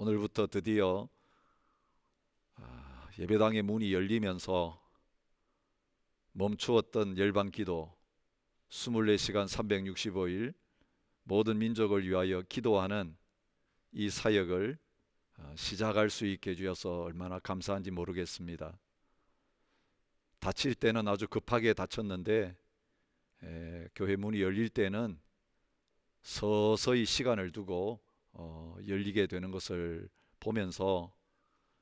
오늘부터 드디어 예배당의 문이 열리면서 멈추었던 열방기도 24시간 365일 모든 민족을 위하여 기도하는 이 사역을 시작할 수 있게 해주셔서 얼마나 감사한지 모르겠습니다. 다칠 때는 아주 급하게 다쳤는데 교회 문이 열릴 때는 서서히 시간을 두고 열리게 되는 것을 보면서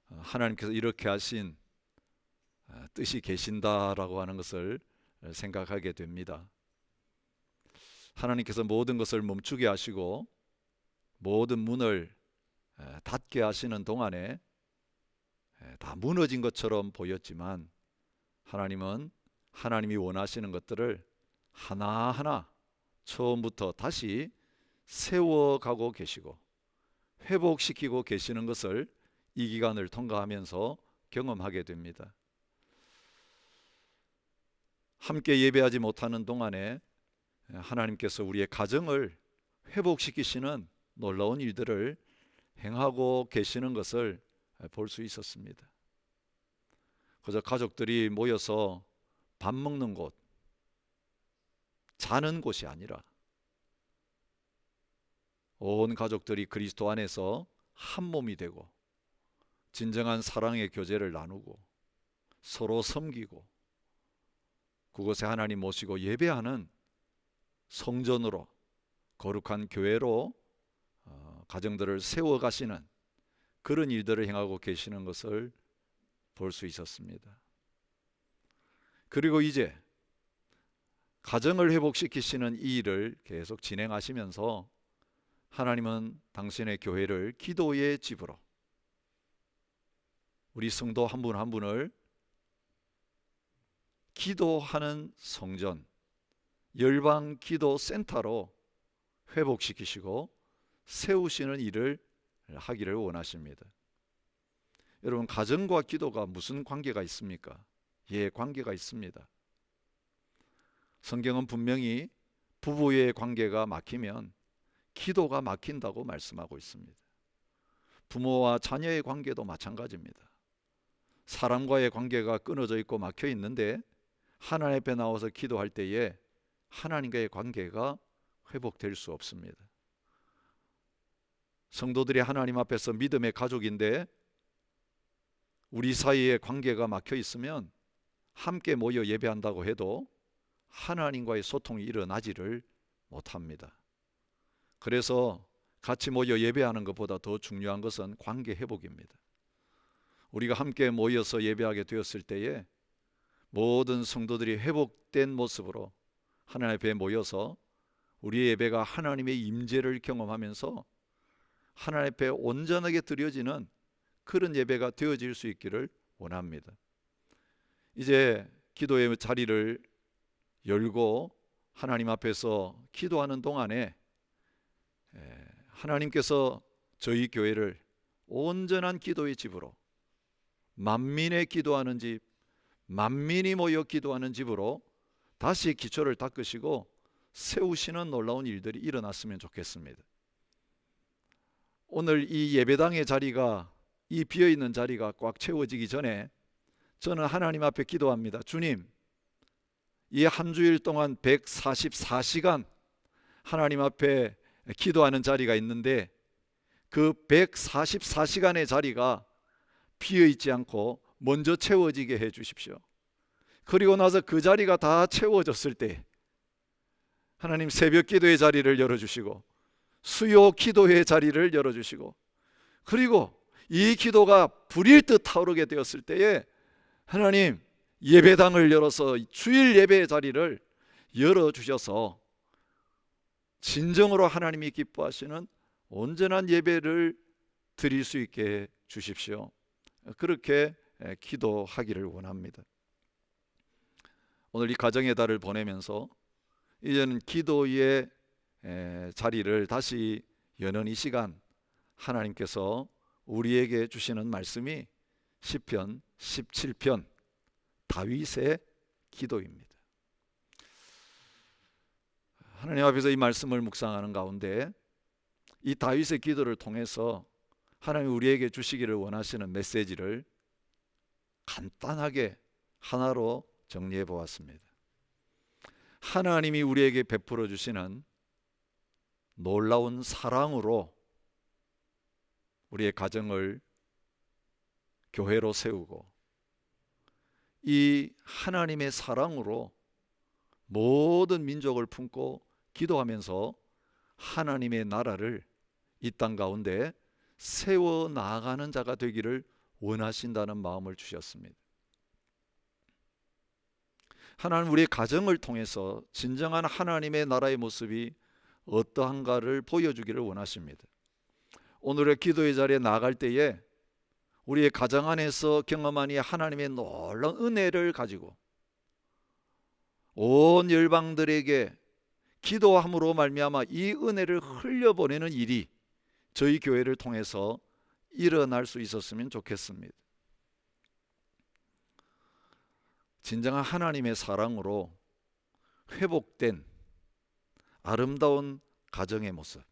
하나님께서 이렇게 하신 뜻이 계신다라고 하는 것을 생각하게 됩니다. 하나님께서 모든 것을 멈추게 하시고 모든 문을 닫게 하시는 동안에 다 무너진 것처럼 보였지만 하나님은 하나님이 원하시는 것들을 하나하나 처음부터 다시 세워가고 계시고 회복시키고 계시는 것을 이 기간을 통과하면서 경험하게 됩니다. 함께 예배하지 못하는 동안에 하나님께서 우리의 가정을 회복시키시는 놀라운 일들을 행하고 계시는 것을 볼 수 있었습니다. 그저 가족들이 모여서 밥 먹는 곳, 자는 곳이 아니라 온 가족들이 그리스도 안에서 한 몸이 되고 진정한 사랑의 교제를 나누고 서로 섬기고 그곳에 하나님 모시고 예배하는 성전으로 거룩한 교회로 가정들을 세워가시는 그런 일들을 행하고 계시는 것을 볼 수 있었습니다. 그리고 이제 가정을 회복시키시는 이 일을 계속 진행하시면서 하나님은 당신의 교회를 기도의 집으로 우리 성도 한 분 한 분을 기도하는 성전, 열방 기도 센터로 회복시키시고 세우시는 일을 하기를 원하십니다. 여러분, 가정과 기도가 무슨 관계가 있습니까? 예, 관계가 있습니다. 성경은 분명히 부부의 관계가 막히면 기도가 막힌다고 말씀하고 있습니다. 부모와 자녀의 관계도 마찬가지입니다. 사람과의 관계가 끊어져 있고 막혀 있는데 하나님 앞에 나와서 기도할 때에 하나님과의 관계가 회복될 수 없습니다. 성도들이 하나님 앞에서 믿음의 가족인데 우리 사이에 관계가 막혀 있으면 함께 모여 예배한다고 해도 하나님과의 소통이 일어나지를 못합니다. 그래서 같이 모여 예배하는 것보다 더 중요한 것은 관계 회복입니다. 우리가 함께 모여서 예배하게 되었을 때에 모든 성도들이 회복된 모습으로 하나님 앞에 모여서 우리의 예배가 하나님의 임재를 경험하면서 하나님 앞에 온전하게 드려지는 그런 예배가 되어질 수 있기를 원합니다. 이제 기도의 자리를 열고 하나님 앞에서 기도하는 동안에 하나님께서 저희 교회를 온전한 기도의 집으로, 만민의 기도하는 집, 만민이 모여 기도하는 집으로 다시 기초를 닦으시고 세우시는 놀라운 일들이 일어났으면 좋겠습니다. 오늘 이 예배당의 자리가, 이 비어있는 자리가 꽉 채워지기 전에 저는 하나님 앞에 기도합니다. 주님, 이 한 주일 동안 144시간 하나님 앞에 기도하는 자리가 있는데 그 144시간의 자리가 비어있지 않고 먼저 채워지게 해 주십시오. 그리고 나서 그 자리가 다 채워졌을 때 하나님 새벽 기도의 자리를 열어주시고 수요 기도의 자리를 열어주시고 그리고 이 기도가 불일 듯 타오르게 되었을 때에 하나님 예배당을 열어서 주일 예배의 자리를 열어주셔서 진정으로 하나님이 기뻐하시는 온전한 예배를 드릴 수 있게 주십시오. 그렇게 기도하기를 원합니다. 오늘 이 가정의 달을 보내면서 이제는 기도의 자리를 다시 여는 이 시간 하나님께서 우리에게 주시는 말씀이 시편 17편 다윗의 기도입니다. 하나님 앞에서 이 말씀을 묵상하는 가운데 이 다윗의 기도를 통해서 하나님 우리에게 주시기를 원하시는 메시지를 간단하게 하나로 정리해 보았습니다. 하나님이 우리에게 베풀어 주시는 놀라운 사랑으로 우리의 가정을 교회로 세우고, 이 하나님의 사랑으로 모든 민족을 품고 기도하면서 하나님의 나라를 이 땅 가운데 세워 나가는 자가 되기를 원하신다는 마음을 주셨습니다. 하나님 우리의 가정을 통해서 진정한 하나님의 나라의 모습이 어떠한가를 보여주기를 원하십니다. 오늘의 기도의 자리에 나갈 때에 우리의 가정 안에서 경험한 이 하나님의 놀라운 은혜를 가지고 온 열방들에게 기도함으로 말미암아 이 은혜를 흘려보내는 일이 저희 교회를 통해서 일어날 수 있었으면 좋겠습니다. 진정한 하나님의 사랑으로 회복된 아름다운 가정의 모습,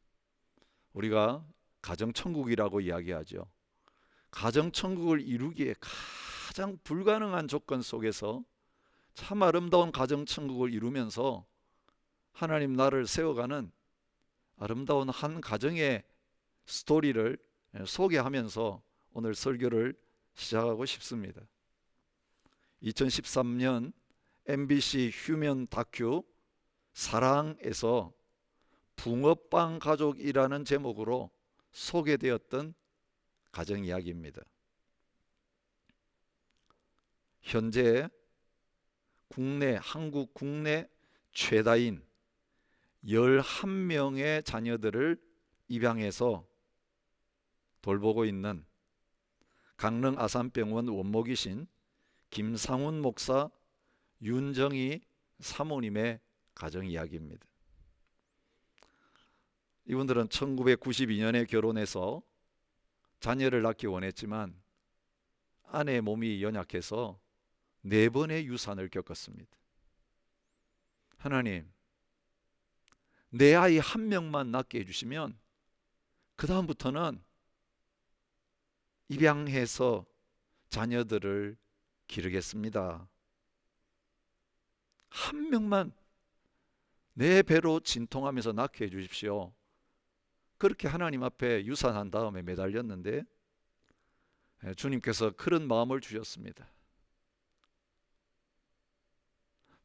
우리가 가정천국이라고 이야기하죠. 가정천국을 이루기에 가장 불가능한 조건 속에서 참 아름다운 가정천국을 이루면서 하나님 나라를 세워가는 아름다운 한 가정의 스토리를 소개하면서 오늘 설교를 시작하고 싶습니다. 2013년 MBC 휴면 다큐 사랑에서 붕어빵 가족이라는 제목으로 소개되었던 가정 이야기입니다. 현재 한국 국내 최다인 11명의 자녀들을 입양해서 돌보고 있는 강릉 아산병원 원목이신 김상훈 목사, 윤정희 사모님의 가정 이야기입니다. 이분들은 1992년에 결혼해서 자녀를 낳기 원했지만 아내의 몸이 연약해서 4번의 유산을 겪었습니다. 하나님, 내 아이 한 명만 낳게 해주시면 그 다음부터는 입양해서 자녀들을 기르겠습니다. 한 명만 내 배로 진통하면서 낳게 해주십시오. 그렇게 하나님 앞에 유산한 다음에 매달렸는데 주님께서 그런 마음을 주셨습니다.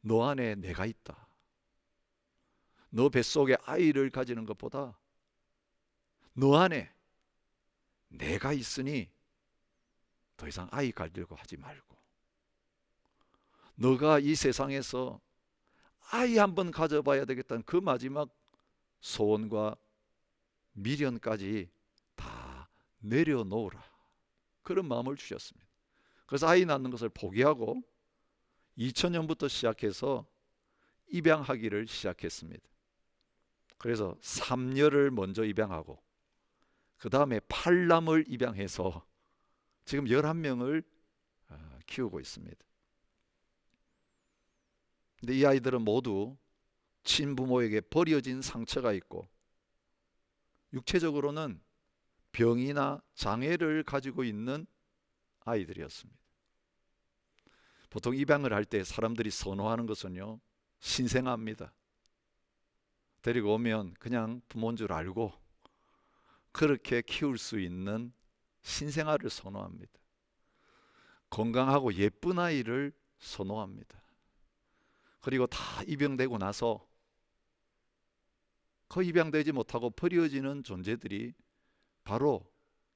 너 안에 내가 있다. 너 뱃속에 아이를 가지는 것보다 너 안에 내가 있으니 더 이상 아이 가지려고 하지 말고, 너가 이 세상에서 아이 한번 가져봐야 되겠다는 그 마지막 소원과 미련까지 다 내려놓으라, 그런 마음을 주셨습니다. 그래서 아이 낳는 것을 포기하고 2000년부터 시작해서 입양하기를 시작했습니다. 그래서 3녀를 먼저 입양하고 그 다음에 8남을 입양해서 지금 11명을 키우고 있습니다. 근데 이 아이들은 모두 친부모에게 버려진 상처가 있고 육체적으로는 병이나 장애를 가지고 있는 아이들이었습니다. 보통 입양을 할 때 사람들이 선호하는 것은요, 신생아입니다. 데리고 오면 그냥 부모인 줄 알고 그렇게 키울 수 있는 신생아를 선호합니다. 건강하고 예쁜 아이를 선호합니다. 그리고 다 입양되고 나서 그 입양되지 못하고 버려지는 존재들이 바로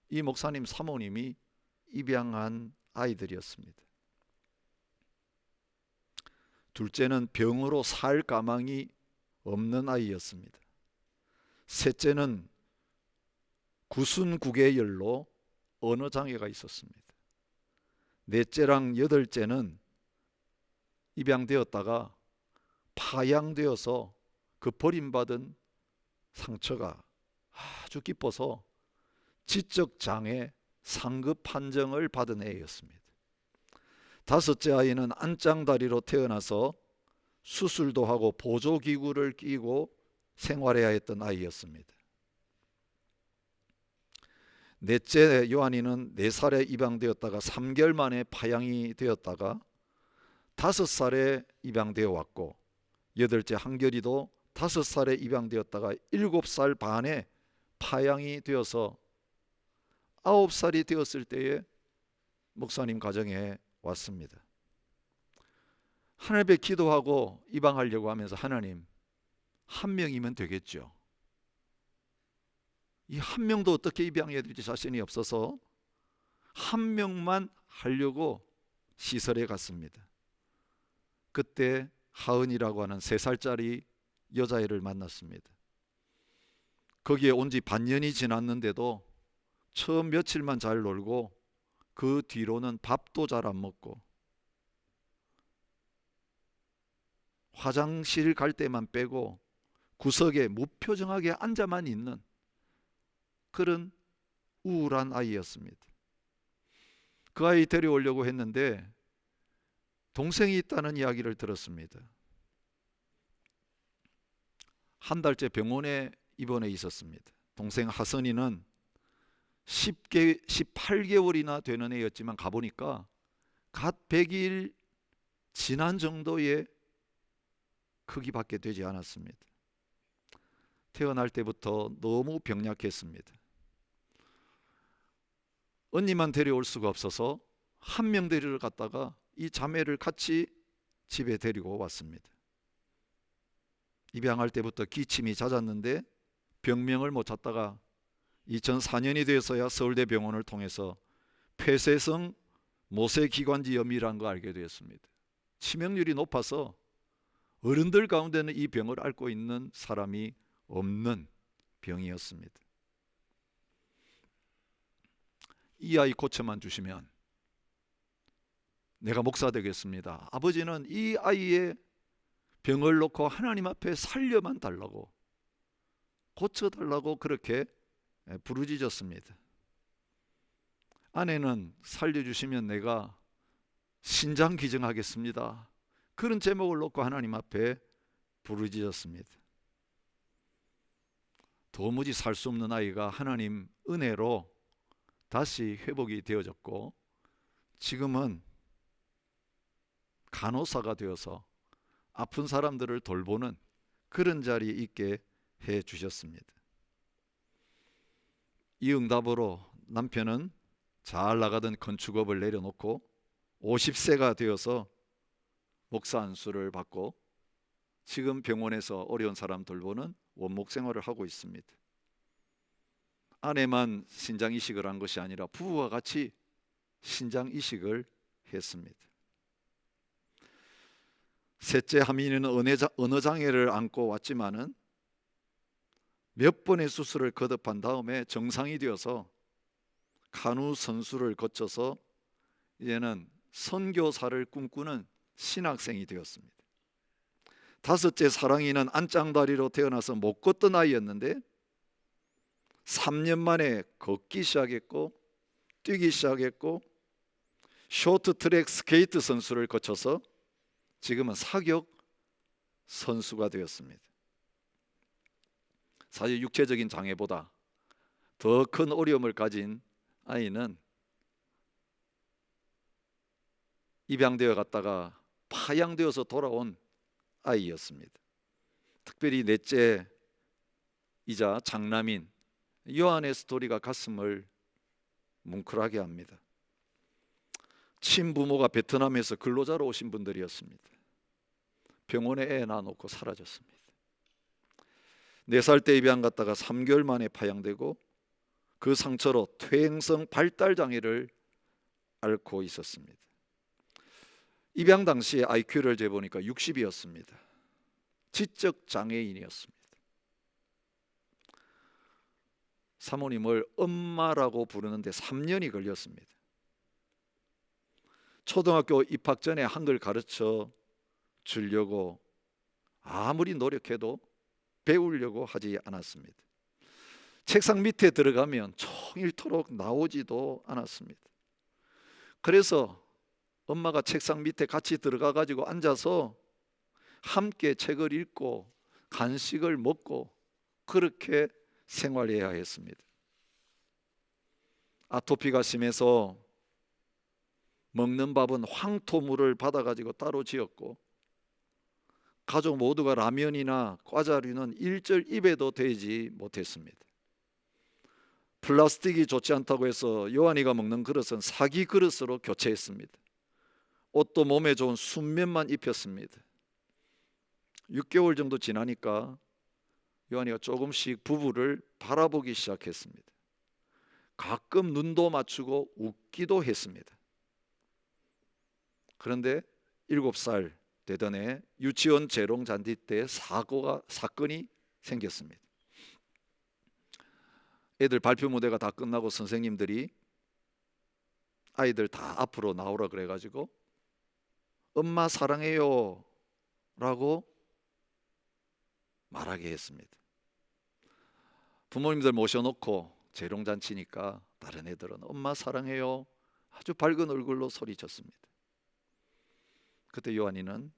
이 목사님 사모님이 입양한 아이들이었습니다. 둘째는 병으로 살 가망이 없는 아이였습니다. 셋째는 구순구개열로 언어장애가 있었습니다. 넷째랑 여덟째는 입양되었다가 파양되어서 그 버림받은 상처가 아주 깊어서 지적장애 상급 판정을 받은 애였습니다. 다섯째 아이는 안짱다리로 태어나서 수술도 하고 보조기구를 끼고 생활해야 했던 아이였습니다. 넷째 요한이는 4살에 입양되었다가 3개월 만에 파양이 되었다가 5살에 입양되어 왔고, 여덟째 한결이도 5살에 입양되었다가 7살 반에 파양이 되어서 9살이 되었을 때에 목사님 가정에 왔습니다. 하나님 앞에 기도하고 입양하려고 하면서, 하나님, 한 명이면 되겠죠. 이 한 명도 어떻게 입양해야 될지 자신이 없어서 한 명만 하려고 시설에 갔습니다. 그때 하은이라고 하는 3살짜리 여자애를 만났습니다. 거기에 온 지 반년이 지났는데도 처음 며칠만 잘 놀고 그 뒤로는 밥도 잘 안 먹고 화장실 갈 때만 빼고 구석에 무표정하게 앉아만 있는 그런 우울한 아이였습니다. 그 아이 데려오려고 했는데 동생이 있다는 이야기를 들었습니다. 한 달째 병원에 입원해 있었습니다. 동생 하선이는 18개월이나 되는 애였지만 가보니까 갓 100일 지난 정도의 크기밖에 되지 않았습니다. 태어날 때부터 너무 병약했습니다. 언니만 데려올 수가 없어서 한 명 데리러 갔다가 이 자매를 같이 집에 데리고 왔습니다. 입양할 때부터 기침이 잦았는데 병명을 못 찾다가 2004년이 돼서야 서울대병원을 통해서 폐쇄성 모세기관지염이라는 거 알게 되었습니다. 치명률이 높아서 어른들 가운데는 이 병을 앓고 있는 사람이 없는 병이었습니다. 이 아이 고쳐만 주시면 내가 목사 되겠습니다. 아버지는 이 아이의 병을 놓고 하나님 앞에 살려만 달라고, 고쳐달라고 그렇게 부르짖었습니다. 아내는 살려주시면 내가 신장 기증하겠습니다. 그런 제목을 놓고 하나님 앞에 부르짖었습니다. 도무지 살 수 없는 아이가 하나님 은혜로 다시 회복이 되어졌고, 지금은 간호사가 되어서 아픈 사람들을 돌보는 그런 자리에 있게 해 주셨습니다. 이 응답으로 남편은 잘 나가던 건축업을 내려놓고 50세가 되어서 목사 안수를 받고 지금 병원에서 어려운 사람 돌보는 원목 생활을 하고 있습니다. 아내만 신장 이식을 한 것이 아니라 부부와 같이 신장 이식을 했습니다. 셋째 하민이는 언어 장애를 안고 왔지만은 몇 번의 수술을 거듭한 다음에 정상이 되어서 간호 선수를 거쳐서 이제는 선교사를 꿈꾸는 신학생이 되었습니다. 다섯째 사랑이는 안짱다리로 태어나서 못 걷던 아이였는데 3년 만에 걷기 시작했고 뛰기 시작했고 쇼트트랙 스케이트 선수를 거쳐서 지금은 사격 선수가 되었습니다. 사실 육체적인 장애보다 더 큰 어려움을 가진 아이는 입양되어 갔다가 파양되어서 돌아온 아이였습니다. 특별히 넷째이자 장남인 요한의 스토리가 가슴을 뭉클하게 합니다. 친부모가 베트남에서 근로자로 오신 분들이었습니다. 병원에 애 낳아놓고 사라졌습니다. 4살 때 입양 갔다가 3개월 만에 파양되고 그 상처로 퇴행성 발달 장애를 앓고 있었습니다. 입양 당시에 IQ를 재보니까 60이었습니다. 지적 장애인이었습니다. 사모님을 엄마라고 부르는데 3년이 걸렸습니다. 초등학교 입학 전에 한글 가르쳐 주려고 아무리 노력해도 배우려고 하지 않았습니다. 책상 밑에 들어가면 종일토록 나오지도 않았습니다. 그래서 엄마가 책상 밑에 같이 들어가 가지고 앉아서 함께 책을 읽고 간식을 먹고 그렇게 생활해야 했습니다. 아토피가 심해서 먹는 밥은 황토물을 받아가지고 따로 지었고, 가족 모두가 라면이나 과자류는 일절 입에도 대지 못했습니다. 플라스틱이 좋지 않다고 해서 요한이가 먹는 그릇은 사기 그릇으로 교체했습니다. 옷도 몸에 좋은 순면만 입혔습니다. 6개월 정도 지나니까 요한이가 조금씩 부부를 바라보기 시작했습니다. 가끔 눈도 맞추고 웃기도 했습니다. 그런데 7살 되던 해 유치원 재롱 잔디 때 사건이 생겼습니다. 애들 발표 무대가 다 끝나고 선생님들이 아이들 다 앞으로 나오라 그래가지고 엄마 사랑해요 라고 말하게 했습니다. 부모님들 모셔놓고 재롱잔치니까 다른 애들은 엄마 사랑해요 아주 밝은 얼굴로 소리쳤습니다. 그때 요한이는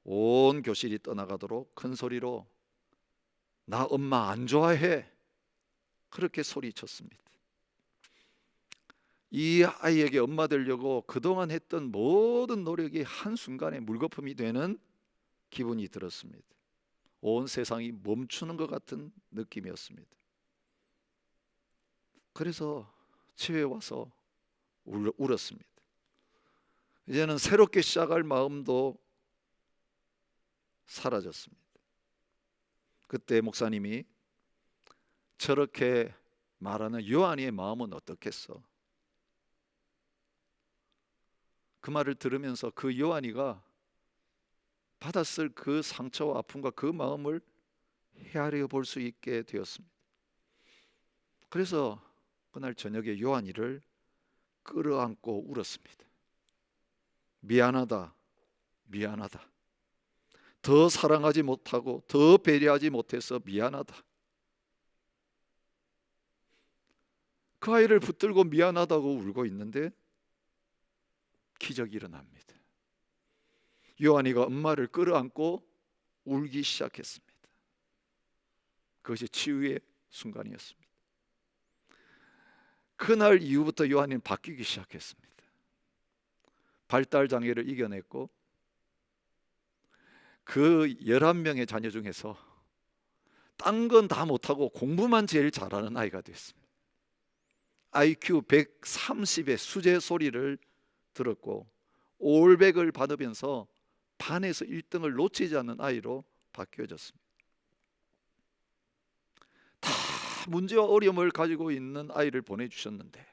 온 교실이 떠나가도록 큰 소리로 나 엄마 안 좋아해 그렇게 소리쳤습니다. 이 아이에게 엄마 되려고 그동안 했던 모든 노력이 한순간에 물거품이 되는 기분이 들었습니다. 온 세상이 멈추는 것 같은 느낌이었습니다. 그래서 집에 와서 울었습니다. 이제는 새롭게 시작할 마음도 사라졌습니다. 그때 목사님이 저렇게 말하는 요한이의 마음은 어떻겠어? 그 말을 들으면서 그 요한이가 받았을 그 상처와 아픔과 그 마음을 헤아려 볼 수 있게 되었습니다. 그래서 그날 저녁에 요한이를 끌어안고 울었습니다. 미안하다, 미안하다. 더 사랑하지 못하고 더 배려하지 못해서 미안하다. 그 아이를 붙들고 미안하다고 울고 있는데 기적이 일어납니다. 요한이가 엄마를 끌어안고 울기 시작했습니다. 그것이 치유의 순간이었습니다. 그날 이후부터 요한이는 바뀌기 시작했습니다. 발달 장애를 이겨냈고 그 11명의 자녀 중에서 딴 건 다 못하고 공부만 제일 잘하는 아이가 됐습니다. IQ 130의 수제 소리를 들었고 올백을 받으면서 반에서 1등을 놓치지 않는 아이로 바뀌어졌습니다. 다 문제와 어려움을 가지고 있는 아이를 보내주셨는데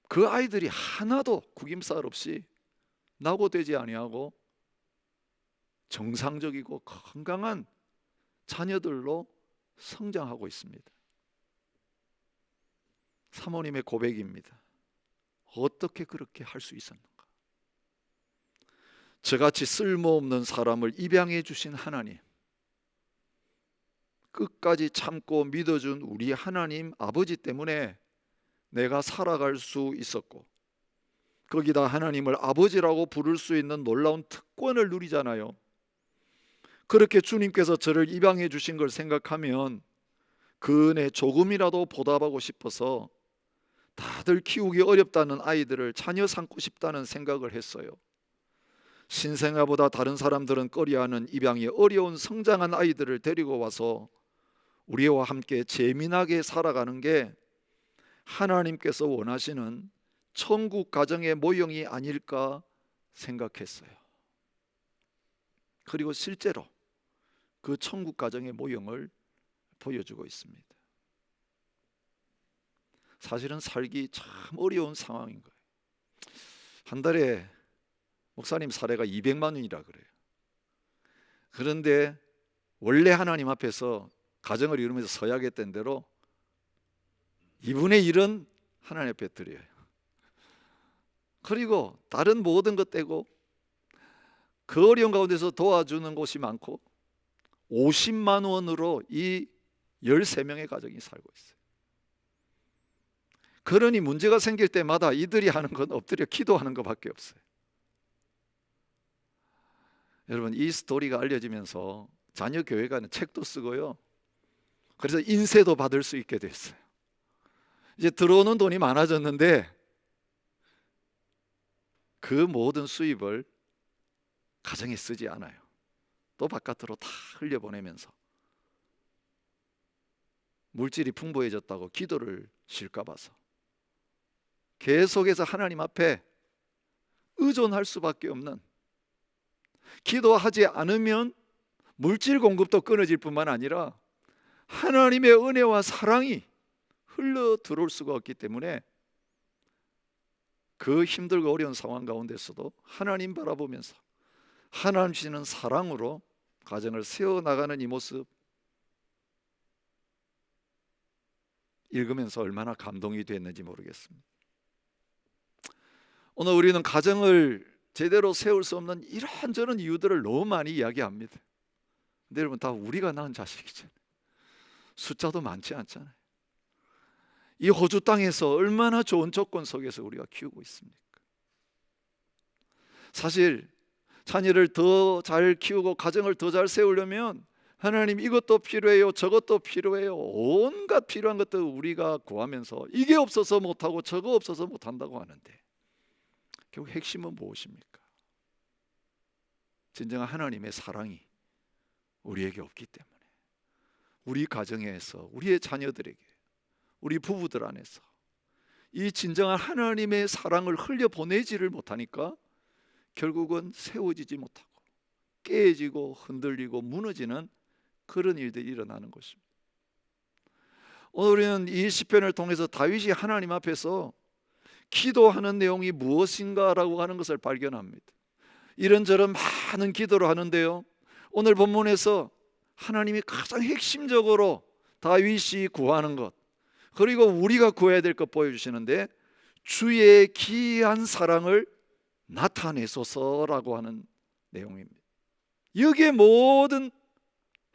그 아이들이 하나도 구김살 없이 낙오되지 아니하고 정상적이고 건강한 자녀들로 성장하고 있습니다. 사모님의 고백입니다. 어떻게 그렇게 할 수 있었는가? 저같이 쓸모없는 사람을 입양해 주신 하나님, 끝까지 참고 믿어준 우리 하나님 아버지 때문에 내가 살아갈 수 있었고 거기다 하나님을 아버지라고 부를 수 있는 놀라운 특권을 누리잖아요. 그렇게 주님께서 저를 입양해 주신 걸 생각하면 그 은혜 조금이라도 보답하고 싶어서 다들 키우기 어렵다는 아이들을 자녀 삼고 싶다는 생각을 했어요. 신생아보다 다른 사람들은 꺼려하는 입양이 어려운 성장한 아이들을 데리고 와서 우리와 함께 재미나게 살아가는 게 하나님께서 원하시는 천국 가정의 모형이 아닐까 생각했어요. 그리고 실제로 그 천국 가정의 모형을 보여주고 있습니다. 사실은 살기 참 어려운 상황인 거예요. 한 달에 목사님 사례가 200만 원이라 그래요. 그런데 원래 하나님 앞에서 가정을 이루면서 서약했던 대로 2분의 1은 하나님 앞에 드려요. 그리고 다른 모든 것 떼고 그 어려운 가운데서 도와주는 곳이 많고 50만 원으로 이 13명의 가정이 살고 있어요. 그러니 문제가 생길 때마다 이들이 하는 건 엎드려 기도하는 것밖에 없어요. 여러분, 이 스토리가 알려지면서 자녀 교회가는 책도 쓰고요. 그래서 인쇄도 받을 수 있게 됐어요. 이제 들어오는 돈이 많아졌는데 그 모든 수입을 가정에 쓰지 않아요. 또 바깥으로 다 흘려보내면서 물질이 풍부해졌다고 기도를 쉴까 봐서 계속해서 하나님 앞에 의존할 수밖에 없는, 기도하지 않으면 물질 공급도 끊어질 뿐만 아니라 하나님의 은혜와 사랑이 흘러 들어올 수가 없기 때문에 그 힘들고 어려운 상황 가운데서도 하나님 바라보면서 하나님 주시는 사랑으로 가정을 세워나가는 이 모습 읽으면서 얼마나 감동이 됐는지 모르겠습니다. 오늘 우리는 가정을 제대로 세울 수 없는 이런저런 이유들을 너무 많이 이야기합니다. 근데 여러분, 다 우리가 낳은 자식이잖아요. 숫자도 많지 않잖아요. 이 호주 땅에서 얼마나 좋은 조건 속에서 우리가 키우고 있습니까? 사실 자녀를 더 잘 키우고 가정을 더 잘 세우려면 하나님 이것도 필요해요, 저것도 필요해요, 온갖 필요한 것들 우리가 구하면서 이게 없어서 못하고 저거 없어서 못한다고 하는데 결국 핵심은 무엇입니까? 진정한 하나님의 사랑이 우리에게 없기 때문에 우리 가정에서 우리의 자녀들에게 우리 부부들 안에서 이 진정한 하나님의 사랑을 흘려보내지를 못하니까 결국은 세워지지 못하고 깨지고 흔들리고 무너지는 그런 일들이 일어나는 것입니다. 오늘 우리는 이 시편을 통해서 다윗이 하나님 앞에서 기도하는 내용이 무엇인가라고 하는 것을 발견합니다. 이런저런 많은 기도를 하는데요, 오늘 본문에서 하나님이 가장 핵심적으로 다윗이 구하는 것, 그리고 우리가 구해야 될 것 보여주시는데, 주의 기이한 사랑을 나타내소서라고 하는 내용입니다. 여기에 모든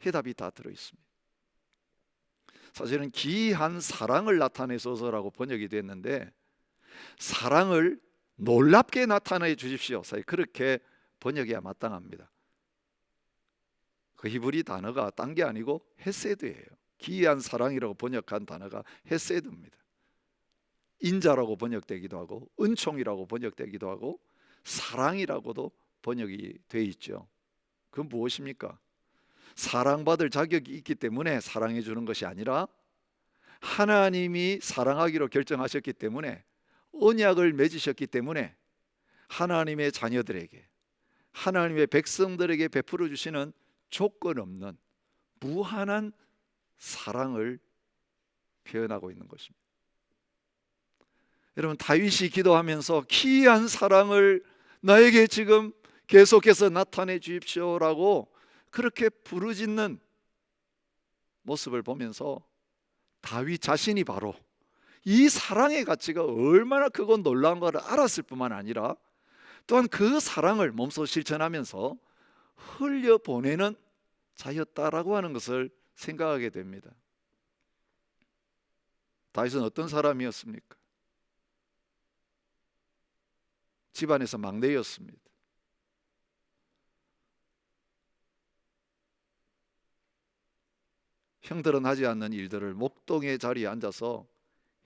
해답이 다 들어있습니다. 사실은 기이한 사랑을 나타내소서라고 번역이 됐는데 사랑을 놀랍게 나타내 주십시오, 사실 그렇게 번역해야 마땅합니다. 그 히브리 단어가 딴 게 아니고 헤세드예요. 기이한 사랑이라고 번역한 단어가 헤세드입니다. 인자라고 번역되기도 하고 은총이라고 번역되기도 하고 사랑이라고도 번역이 돼 있죠. 그건 무엇입니까? 사랑받을 자격이 있기 때문에 사랑해 주는 것이 아니라 하나님이 사랑하기로 결정하셨기 때문에, 언약을 맺으셨기 때문에 하나님의 자녀들에게, 하나님의 백성들에게 베풀어 주시는 조건 없는 무한한 사랑을 표현하고 있는 것입니다. 여러분, 다윗이 기도하면서 기이한 사랑을 나에게 지금 계속해서 나타내 주십시오라고 그렇게 부르짖는 모습을 보면서 다윗 자신이 바로 이 사랑의 가치가 얼마나 크고 놀라운 것을 알았을 뿐만 아니라 또한 그 사랑을 몸소 실천하면서 흘려보내는 자였다라고 하는 것을 생각하게 됩니다. 다윗은 어떤 사람이었습니까? 집안에서 막내였습니다. 형들은 하지 않는 일들을 목동의 자리에 앉아서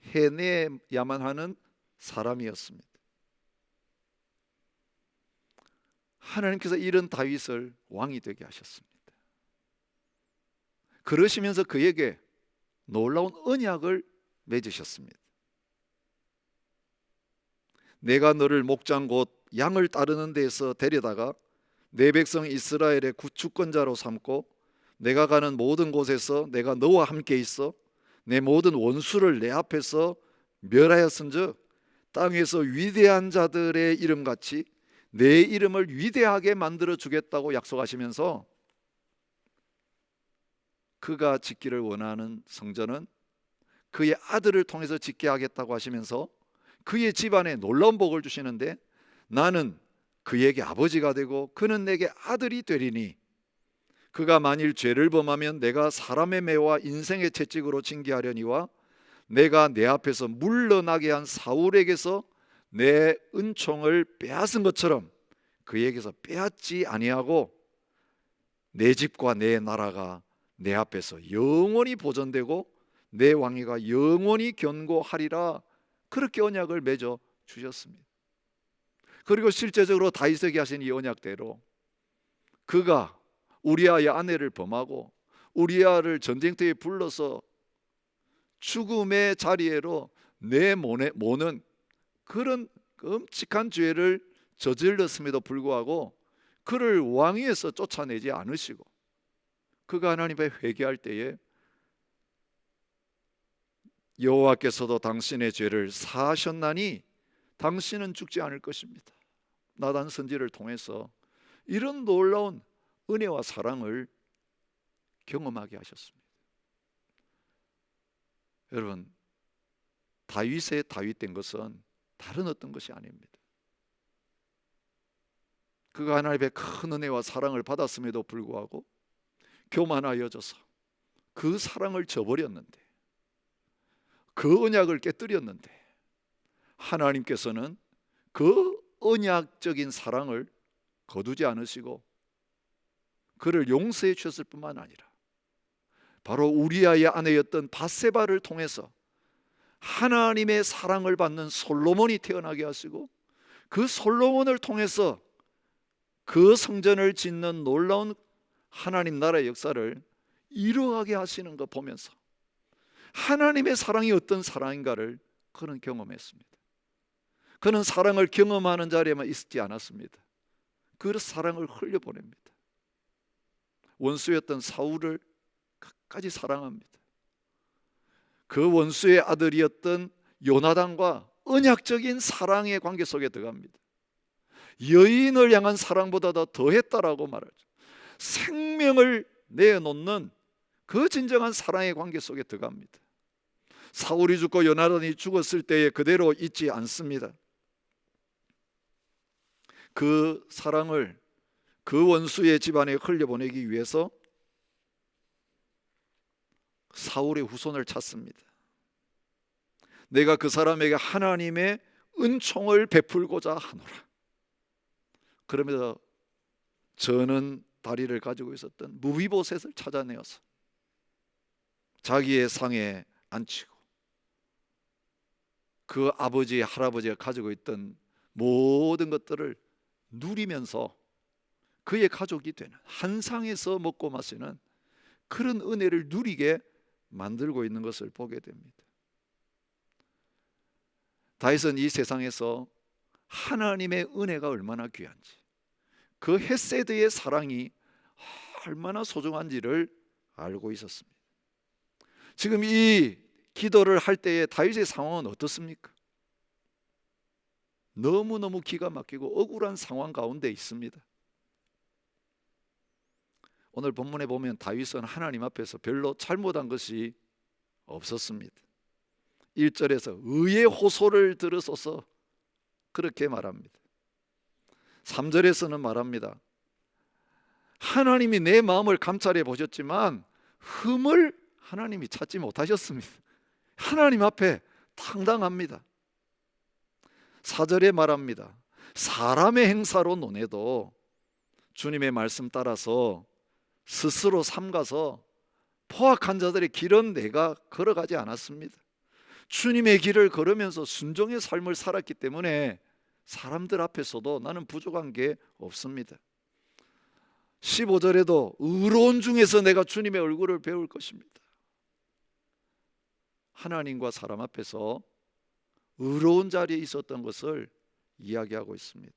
해내야만 하는 사람이었습니다. 하나님께서 이런 다윗을 왕이 되게 하셨습니다. 그러시면서 그에게 놀라운 언약을 맺으셨습니다. 내가 너를 목장 곧 양을 따르는 데에서 데려다가 내 백성 이스라엘의 주권자로 삼고 내가 가는 모든 곳에서 내가 너와 함께 있어 내 모든 원수를 내 앞에서 멸하였은즉 땅에서 위대한 자들의 이름같이 내 이름을 위대하게 만들어 주겠다고 약속하시면서 그가 짓기를 원하는 성전은 그의 아들을 통해서 짓게 하겠다고 하시면서 그의 집안에 놀라운 복을 주시는데, 나는 그에게 아버지가 되고 그는 내게 아들이 되리니 그가 만일 죄를 범하면 내가 사람의 매와 인생의 채찍으로 징계하려니와 내가 내 앞에서 물러나게 한 사울에게서 내 은총을 빼앗은 것처럼 그에게서 빼앗지 아니하고 내 집과 내 나라가 내 앞에서 영원히 보존되고 내 왕위가 영원히 견고하리라, 그렇게 언약을 맺어 주셨습니다. 그리고 실제적으로 다윗에게 하신 이 언약대로 그가 우리아의 아내를 범하고 우리아를 전쟁터에 불러서 죽음의 자리에로 내모는 그런 끔찍한 죄를 저질렀음에도 불구하고 그를 왕위에서 쫓아내지 않으시고 그가 하나님께 회개할 때에 여호와께서도 당신의 죄를 사하셨나니 당신은 죽지 않을 것입니다. 나단 선지를 통해서 이런 놀라운 은혜와 사랑을 경험하게 하셨습니다. 여러분, 다윗의 다윗된 것은 다른 어떤 것이 아닙니다. 그가 하나님의 큰 은혜와 사랑을 받았음에도 불구하고 교만하여져서 그 사랑을 저버렸는데, 그 언약을 깨뜨렸는데 하나님께서는 그 언약적인 사랑을 거두지 않으시고 그를 용서해 주셨을 뿐만 아니라 바로 우리아의 아내였던 밧세바를 통해서 하나님의 사랑을 받는 솔로몬이 태어나게 하시고 그 솔로몬을 통해서 그 성전을 짓는 놀라운 하나님 나라의 역사를 이루어가게 하시는 거 보면서 하나님의 사랑이 어떤 사랑인가를 그는 경험했습니다. 그는 사랑을 경험하는 자리에만 있지 않았습니다. 그 사랑을 흘려보냅니다. 원수였던 사울을 끝까지 사랑합니다. 그 원수의 아들이었던 요나단과 언약적인 사랑의 관계 속에 들어갑니다. 여인을 향한 사랑보다 더 했다라고 말하죠. 생명을 내놓는 그 진정한 사랑의 관계 속에 들어갑니다. 사울이 죽고 요나단이 죽었을 때에 그대로 잊지 않습니다. 그 사랑을 그 원수의 집안에 흘려보내기 위해서 사울의 후손을 찾습니다. 내가 그 사람에게 하나님의 은총을 베풀고자 하노라. 그러면서 저는 다리를 가지고 있었던 무비보셋을 찾아내어서 자기의 상에 앉히고 그 아버지 할아버지가 가지고 있던 모든 것들을 누리면서 그의 가족이 되는, 한 상에서 먹고 마시는 그런 은혜를 누리게 만들고 있는 것을 보게 됩니다. 다윗은 이 세상에서 하나님의 은혜가 얼마나 귀한지, 그 헤세드의 사랑이 얼마나 소중한지를 알고 있었습니다. 지금 이 기도를 할 때의 다윗의 상황은 어떻습니까? 너무너무 기가 막히고 억울한 상황 가운데 있습니다. 오늘 본문에 보면 다윗은 하나님 앞에서 별로 잘못한 것이 없었습니다. 1절에서 의의 호소를 들으소서 그렇게 말합니다. 3절에서는 말합니다. 하나님이 내 마음을 감찰해 보셨지만 흠을 하나님이 찾지 못하셨습니다. 하나님 앞에 당당합니다. 4절에 말합니다. 사람의 행사로 논해도 주님의 말씀 따라서 스스로 삼가서 포악한 자들의 길은 내가 걸어가지 않았습니다. 주님의 길을 걸으면서 순종의 삶을 살았기 때문에 사람들 앞에서도 나는 부족한 게 없습니다. 15절에도 의로운 중에서 내가 주님의 얼굴을 배울 것입니다. 하나님과 사람 앞에서 의로운 자리에 있었던 것을 이야기하고 있습니다.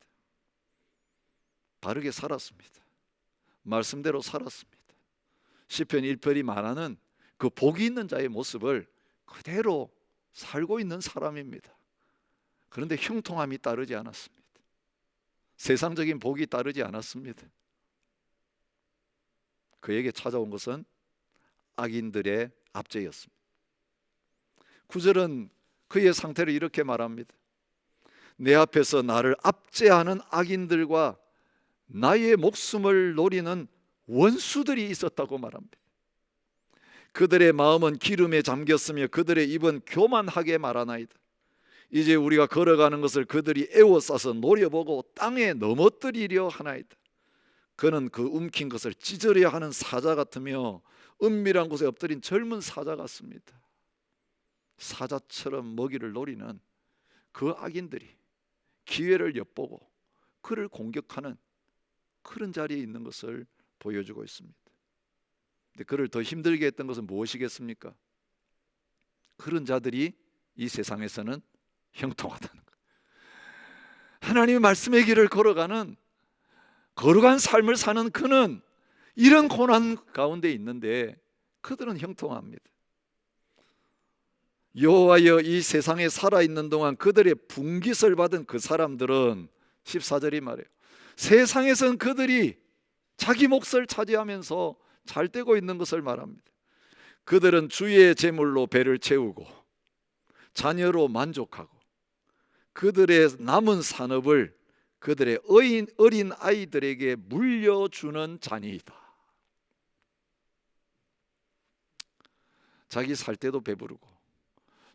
바르게 살았습니다. 말씀대로 살았습니다. 시편 1편이 말하는 그 복이 있는 자의 모습을 그대로 살고 있는 사람입니다. 그런데 형통함이 따르지 않았습니다. 세상적인 복이 따르지 않았습니다. 그에게 찾아온 것은 악인들의 압제였습니다. 9절은 그의 상태를 이렇게 말합니다. 내 앞에서 나를 압제하는 악인들과 나의 목숨을 노리는 원수들이 있었다고 말합니다. 그들의 마음은 기름에 잠겼으며 그들의 입은 교만하게 말하나이다. 이제 우리가 걸어가는 것을 그들이 애워싸서 노려보고 땅에 넘어뜨리려 하나이다. 그는 그 움킨 것을 찢으려 하는 사자 같으며 은밀한 곳에 엎드린 젊은 사자 같습니다. 사자처럼 먹이를 노리는 그 악인들이 기회를 엿보고 그를 공격하는 그런 자리에 있는 것을 보여주고 있습니다. 근데 그를 더 힘들게 했던 것은 무엇이겠습니까? 그런 자들이 이 세상에서는 형통하다는 것. 하나님의 말씀의 길을 걸어가는 거룩한 삶을 사는 그는 이런 고난 가운데 있는데 그들은 형통합니다. 여호와여 이 세상에 살아있는 동안 그들의 분깃을 받은 그 사람들은 14절이 말해요. 세상에선 그들이 자기 몫을 차지하면서 잘 되고 있는 것을 말합니다. 그들은 주의 재물로 배를 채우고 자녀로 만족하고 그들의 남은 산업을 그들의 어린 아이들에게 물려주는 자니이다. 자기 살 때도 배부르고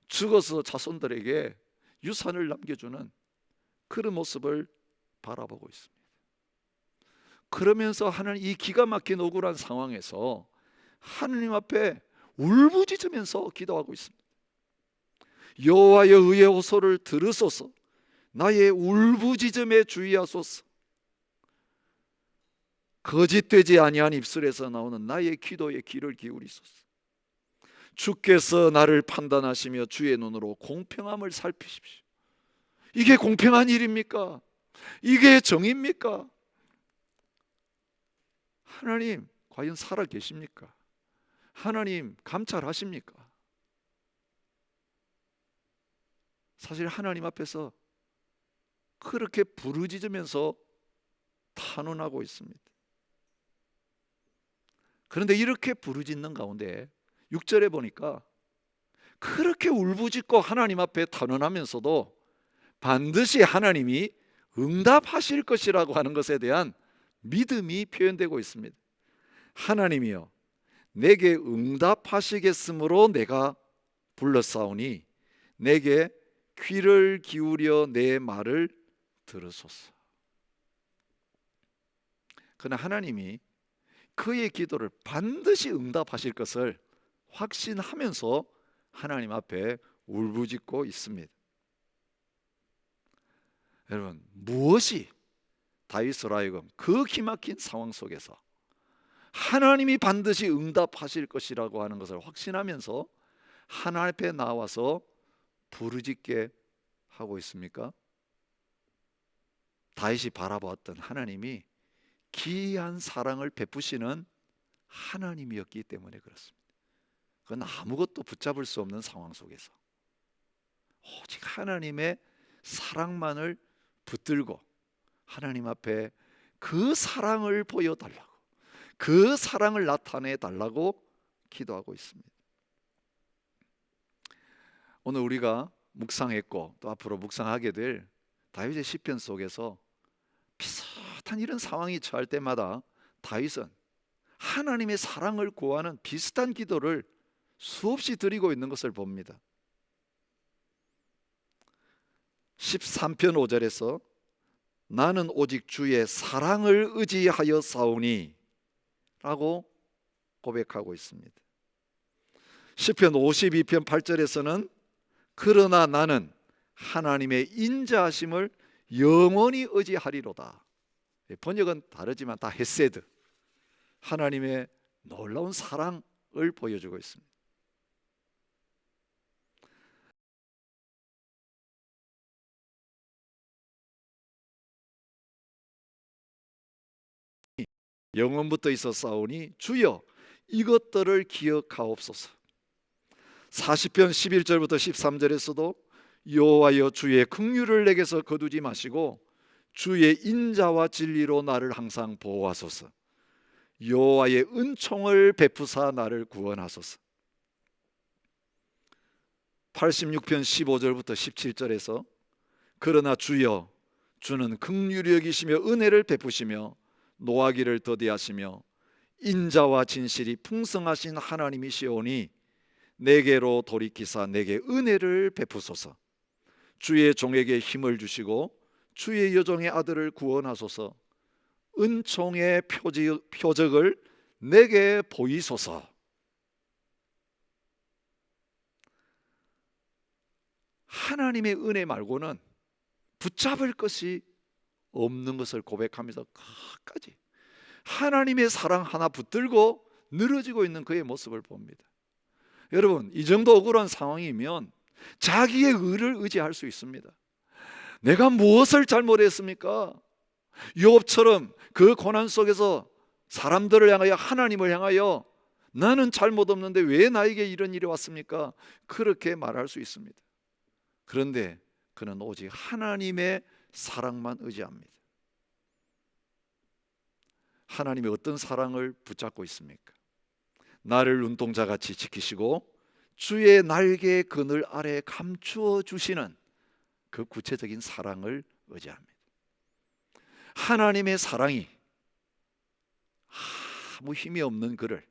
죽어서 자손들에게 유산을 남겨주는 그런 모습을 바라보고 있습니다. 그러면서 하나님 이 기가 막힌 억울한 상황에서 하느님 앞에 울부짖으면서 기도하고 있습니다. 여호와여 의의 호소를 들으소서. 나의 울부짖음에 주의하소서. 거짓되지 아니한 입술에서 나오는 나의 기도에 귀를 기울이소서. 주께서 나를 판단하시며 주의 눈으로 공평함을 살피십시오. 이게 공평한 일입니까? 이게 정의입니까? 하나님 과연 살아 계십니까? 하나님 감찰하십니까? 사실 하나님 앞에서 그렇게 부르짖으면서 탄원하고 있습니다. 그런데 이렇게 부르짖는 가운데 6절에 보니까 그렇게 울부짖고 하나님 앞에 탄원하면서도 반드시 하나님이 응답하실 것이라고 하는 것에 대한 믿음이 표현되고 있습니다. 하나님이여 내게 응답하시겠으므로 내가 불렀사오니 내게 귀를 기울여 내 말을 들으소서. 그러나 하나님이 그의 기도를 반드시 응답하실 것을 확신하면서 하나님 앞에 울부짖고 있습니다. 여러분 무엇이 다윗으로 하여금 그 기막힌 상황 속에서 하나님이 반드시 응답하실 것이라고 하는 것을 확신하면서 하나님 앞에 나와서 부르짖게 하고 있습니까? 다윗이 바라보았던 하나님이 기이한 사랑을 베푸시는 하나님이었기 때문에 그렇습니다. 그건 아무것도 붙잡을 수 없는 상황 속에서 오직 하나님의 사랑만을 붙들고 하나님 앞에 그 사랑을 보여달라고, 그 사랑을 나타내 달라고 기도하고 있습니다. 오늘 우리가 묵상했고 또 앞으로 묵상하게 될 다윗의 시편 속에서 비슷한 이런 상황이 처할 때마다 다윗은 하나님의 사랑을 구하는 비슷한 기도를 수없이 드리고 있는 것을 봅니다. 13편 5절에서 나는 오직 주의 사랑을 의지하여 싸우니 라고 고백하고 있습니다. 시편 52편 8절에서는 그러나 나는 하나님의 인자하심을 영원히 의지하리로다. 번역은 다르지만 다 헤세드, 하나님의 놀라운 사랑을 보여주고 있습니다. 영원부터 있어 싸우니 주여 이것들을 기억하옵소서. 40편 11절부터 13절에서도 여호와여 주의 긍휼을 내게서 거두지 마시고 주의 인자와 진리로 나를 항상 보호하소서. 여호와의 은총을 베푸사 나를 구원하소서. 86편 15절부터 17절에서 그러나 주여 주는 긍휼히 여기시며 은혜를 베푸시며 노하기를 더디하시며 인자와 진실이 풍성하신 하나님이시오니 내게로 돌이키사 내게 은혜를 베푸소서. 주의 종에게 힘을 주시고 주의 여종의 아들을 구원하소서. 은총의 표적을 내게 보이소서. 하나님의 은혜 말고는 붙잡을 것이 없는 것을 고백하면서 끝까지 하나님의 사랑 하나 붙들고 늘어지고 있는 그의 모습을 봅니다. 여러분, 이 정도 억울한 상황이면 자기의 의를 의지할 수 있습니다. 내가 무엇을 잘못했습니까? 욥처럼 그 고난 속에서 사람들을 향하여, 하나님을 향하여 나는 잘못 없는데 왜 나에게 이런 일이 왔습니까? 그렇게 말할 수 있습니다. 그런데 그는 오직 하나님의 사랑만 의지합니다. 하나님의 어떤 사랑을 붙잡고 있습니까? 나를 눈동자같이 지키시고 주의 날개 그늘 아래 감추어 주시는 그 구체적인 사랑을 의지합니다. 하나님의 사랑이 아무 힘이 없는 그를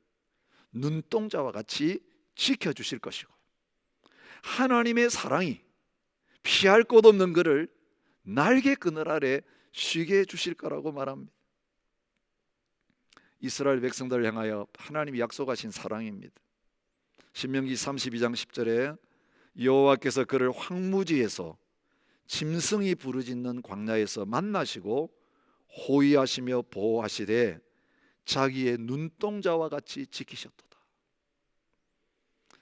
눈동자와 같이 지켜주실 것이고, 하나님의 사랑이 피할 곳 없는 그를 날개 그늘 아래 쉬게 해주실 거라고 말합니다. 이스라엘 백성들을 향하여 하나님이 약속하신 사랑입니다. 신명기 32장 10절에 여호와께서 그를 황무지에서 짐승이 부르짖는 광야에서 만나시고 호위하시며 보호하시되 자기의 눈동자와 같이 지키셨도다.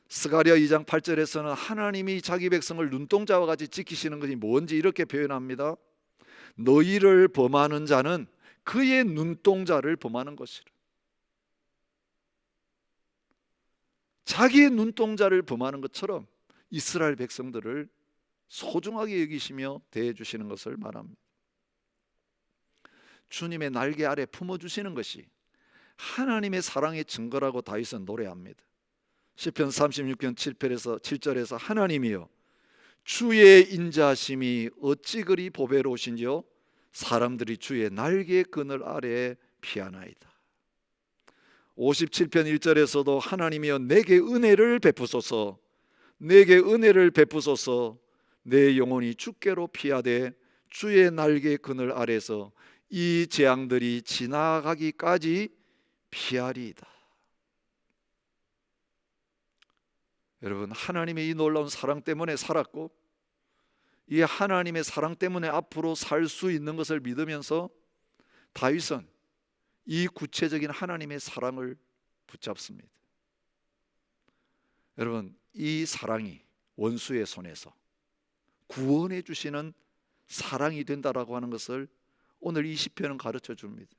스가랴 2장 8절에서는 하나님이 자기 백성을 눈동자와 같이 지키시는 것이 뭔지 이렇게 표현합니다. 너희를 범하는 자는 그의 눈동자를 범하는 것이라. 자기의 눈동자를 범하는 것처럼 이스라엘 백성들을 소중하게 여기시며 대해주시는 것을 말합니다. 주님의 날개 아래 품어주시는 것이 하나님의 사랑의 증거라고 다윗은 노래합니다. 시편 36편 7절에서 하나님이여 주의 인자하심이 어찌 그리 보배로우신지요 사람들이 주의 날개 그늘 아래에 피하나이다. 57편 1절에서도 하나님이여 내게 은혜를 베푸소서, 내게 은혜를 베푸소서, 내 영혼이 주께로 피하되 주의 날개 그늘 아래서 이 재앙들이 지나가기까지 피하리이다. 여러분, 하나님의 이 놀라운 사랑 때문에 살았고 이 하나님의 사랑 때문에 앞으로 살 수 있는 것을 믿으면서 다윗은 이 구체적인 하나님의 사랑을 붙잡습니다. 여러분, 이 사랑이 원수의 손에서 구원해 주시는 사랑이 된다라고 하는 것을 오늘 이 시편은 가르쳐 줍니다.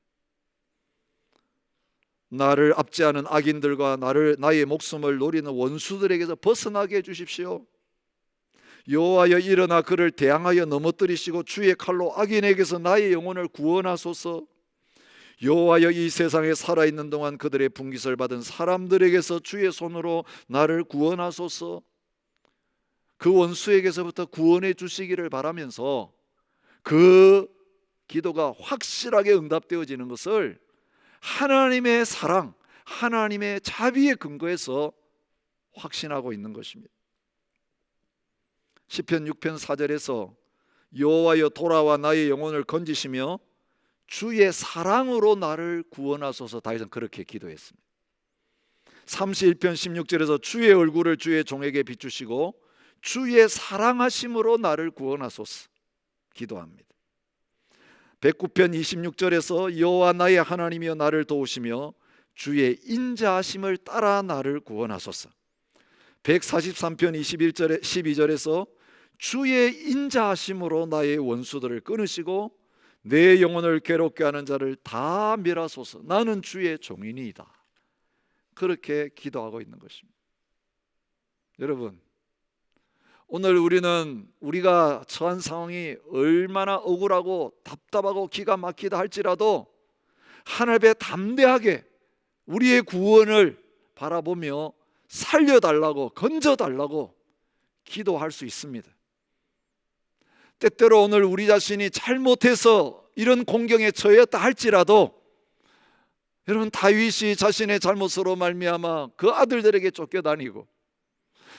나를 압제하는 악인들과 나의 목숨을 노리는 원수들에게서 벗어나게 해주십시오. 여호와여 일어나 그를 대항하여 넘어뜨리시고 주의 칼로 악인에게서 나의 영혼을 구원하소서. 여호와여 이 세상에 살아있는 동안 그들의 분깃을 받은 사람들에게서 주의 손으로 나를 구원하소서. 그 원수에게서부터 구원해 주시기를 바라면서 그 기도가 확실하게 응답되어지는 것을 하나님의 사랑, 하나님의 자비의 근거에서 확신하고 있는 것입니다. 시편 6편 4절에서 여호와여 돌아와 나의 영혼을 건지시며 주의 사랑으로 나를 구원하소서. 다윗은 그렇게 기도했습니다. 31편 16절에서 주의 얼굴을 주의 종에게 비추시고 주의 사랑하심으로 나를 구원하소서 기도합니다. 109편 26절에서 여호와 나의 하나님이여 나를 도우시며 주의 인자하심을 따라 나를 구원하소서. 143편 12절에서 주의 인자하심으로 나의 원수들을 끊으시고 내 영혼을 괴롭게 하는 자를 다 멸하소서. 나는 주의 종이니이다. 그렇게 기도하고 있는 것입니다. 여러분, 오늘 우리가 처한 상황이 얼마나 억울하고 답답하고 기가 막히다 할지라도 하늘 앞에 담대하게 우리의 구원을 바라보며 살려달라고, 건져달라고 기도할 수 있습니다. 때때로 오늘 우리 자신이 잘못해서 이런 공경에 처했다 할지라도 여러분, 다윗이 자신의 잘못으로 말미암아 그 아들들에게 쫓겨다니고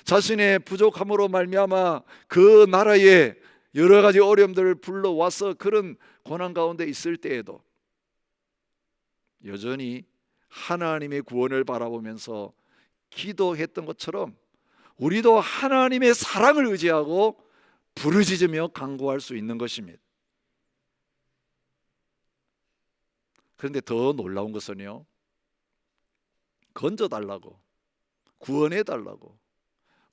자신의 부족함으로 말미암아 그 나라에 여러 가지 어려움들을 불러와서 그런 고난 가운데 있을 때에도 여전히 하나님의 구원을 바라보면서 기도했던 것처럼 우리도 하나님의 사랑을 의지하고 부르짖으며 간구할 수 있는 것입니다. 그런데 더 놀라운 것은요, 건져달라고, 구원해달라고,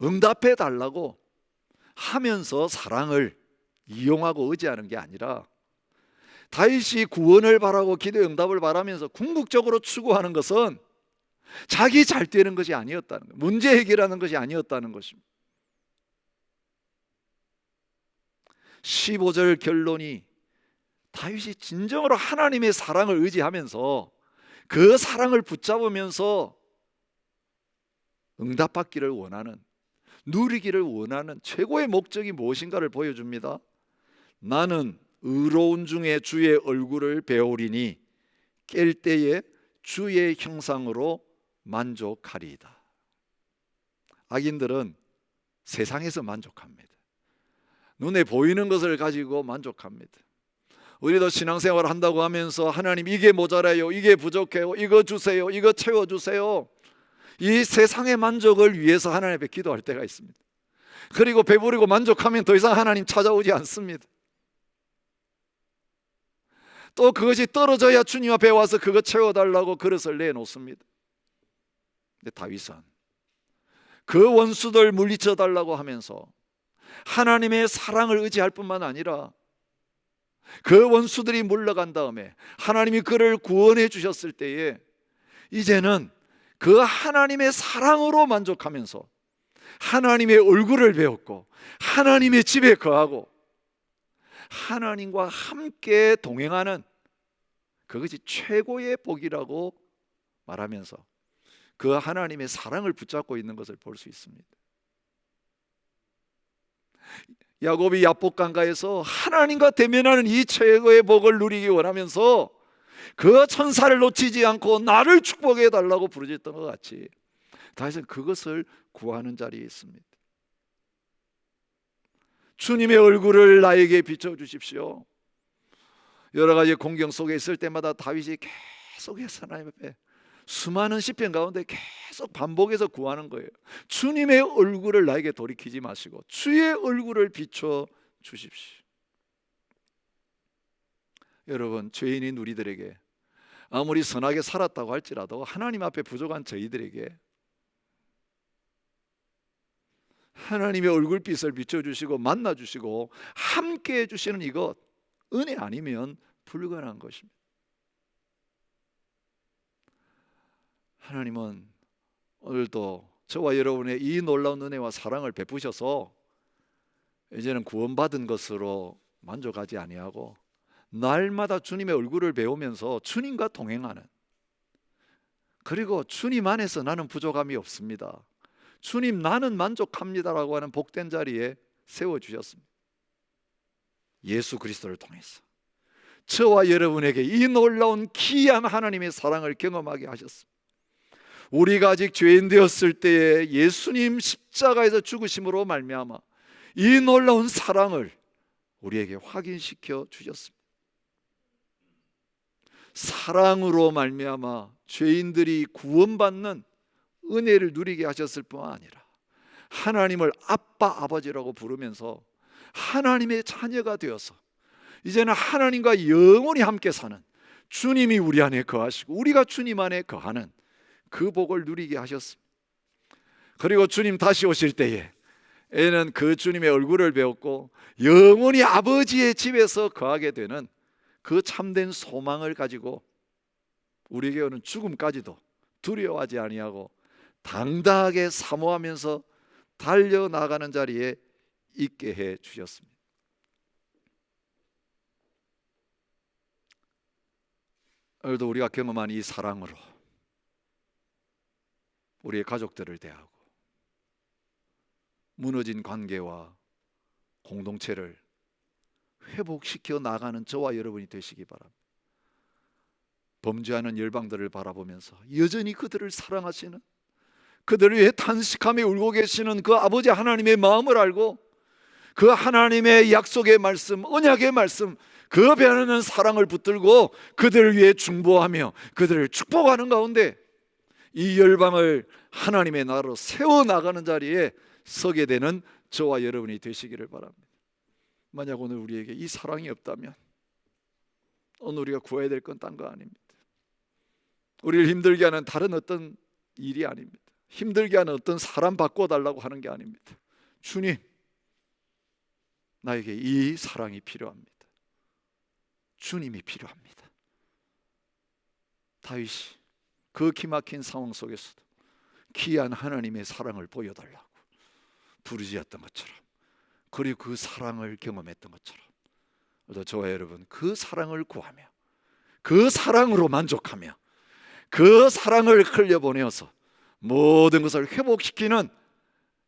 응답해달라고 하면서 사랑을 이용하고 의지하는 게 아니라, 다윗이 구원을 바라고 기도의 응답을 바라면서 궁극적으로 추구하는 것은 자기 잘 되는 것이 아니었다는 거예요. 문제 해결하는 것이 아니었다는 것입니다. 15절 결론이 다윗이 진정으로 하나님의 사랑을 의지하면서 그 사랑을 붙잡으면서 응답받기를 원하는, 누리기를 원하는 최고의 목적이 무엇인가를 보여줍니다. 나는 의로운 중에 주의 얼굴을 배우리니 깰 때에 주의 형상으로 만족하리이다. 악인들은 세상에서 만족합니다. 눈에 보이는 것을 가지고 만족합니다. 우리도 신앙생활을 한다고 하면서 하나님 이게 모자라요, 이게 부족해요, 이거 주세요, 이거 채워주세요, 이 세상의 만족을 위해서 하나님 앞에 기도할 때가 있습니다. 그리고 배부르고 만족하면 더 이상 하나님 찾아오지 않습니다. 또 그것이 떨어져야 주님 앞에 와서 그거 채워달라고 그릇을 내놓습니다. 근데 다윗은 그 원수들 물리쳐 달라고 하면서 하나님의 사랑을 의지할 뿐만 아니라 그 원수들이 물러간 다음에 하나님이 그를 구원해 주셨을 때에 이제는 그 하나님의 사랑으로 만족하면서 하나님의 얼굴을 배웠고 하나님의 집에 거하고 하나님과 함께 동행하는, 그것이 최고의 복이라고 말하면서 그 하나님의 사랑을 붙잡고 있는 것을 볼 수 있습니다. 야곱이 야복강가에서 하나님과 대면하는 이 최고의 복을 누리기 원하면서 그 천사를 놓치지 않고 나를 축복해 달라고 부르짖던 것 같이 다윗은 그것을 구하는 자리에 있습니다. 주님의 얼굴을 나에게 비춰주십시오. 여러 가지 공경 속에 있을 때마다 다윗이 계속해서 하나님 앞에 수많은 시편 가운데 계속 반복해서 구하는 거예요. 주님의 얼굴을 나에게 돌이키지 마시고 주의 얼굴을 비춰 주십시오. 여러분, 죄인인 우리들에게 아무리 선하게 살았다고 할지라도 하나님 앞에 부족한 저희들에게 하나님의 얼굴빛을 비춰주시고 만나주시고 함께 해주시는 이것, 은혜 아니면 불가능한 것입니다. 하나님은 오늘도 저와 여러분의 이 놀라운 은혜와 사랑을 베푸셔서 이제는 구원받은 것으로 만족하지 아니하고 날마다 주님의 얼굴을 배우면서 주님과 동행하는, 그리고 주님 안에서 나는 부족함이 없습니다, 주님 나는 만족합니다라고 하는 복된 자리에 세워주셨습니다. 예수 그리스도를 통해서 저와 여러분에게 이 놀라운 귀한 하나님의 사랑을 경험하게 하셨습니다. 우리가 아직 죄인 되었을 때에 예수님 십자가에서 죽으심으로 말미암아 이 놀라운 사랑을 우리에게 확인시켜 주셨습니다. 사랑으로 말미암아 죄인들이 구원받는 은혜를 누리게 하셨을 뿐만 아니라 하나님을 아빠 아버지라고 부르면서 하나님의 자녀가 되어서 이제는 하나님과 영원히 함께 사는, 주님이 우리 안에 거하시고 우리가 주님 안에 거하는 그 복을 누리게 하셨습니다. 그리고 주님 다시 오실 때에는 그 주님의 얼굴을 배웠고 영원히 아버지의 집에서 거하게 되는 그 참된 소망을 가지고 우리에게 오는 죽음까지도 두려워하지 아니하고 당당하게 사모하면서 달려나가는 자리에 있게 해 주셨습니다. 오늘도 우리가 경험한 이 사랑으로 우리의 가족들을 대하고 무너진 관계와 공동체를 회복시켜 나가는 저와 여러분이 되시기 바랍니다. 범죄하는 열방들을 바라보면서 여전히 그들을 사랑하시는, 그들을 위해 탄식하며 울고 계시는 그 아버지 하나님의 마음을 알고 그 하나님의 약속의 말씀, 언약의 말씀, 그 변하는 사랑을 붙들고 그들을 위해 중보하며 그들을 축복하는 가운데 이 열방을 하나님의 나라로 세워나가는 자리에 서게 되는 저와 여러분이 되시기를 바랍니다. 만약 오늘 우리에게 이 사랑이 없다면 오늘 우리가 구해야 될 건 딴 거 아닙니다. 우리를 힘들게 하는 다른 어떤 일이 아닙니다. 힘들게 하는 어떤 사람 바꿔달라고 하는 게 아닙니다. 주님, 나에게 이 사랑이 필요합니다. 주님이 필요합니다. 다윗이 그 기막힌 상황 속에서도 귀한 하나님의 사랑을 보여달라고 부르짖었던 것처럼, 그리고 그 사랑을 경험했던 것처럼, 저와 여러분 그 사랑을 구하며 그 사랑으로 만족하며 그 사랑을 흘려보내어서 모든 것을 회복시키는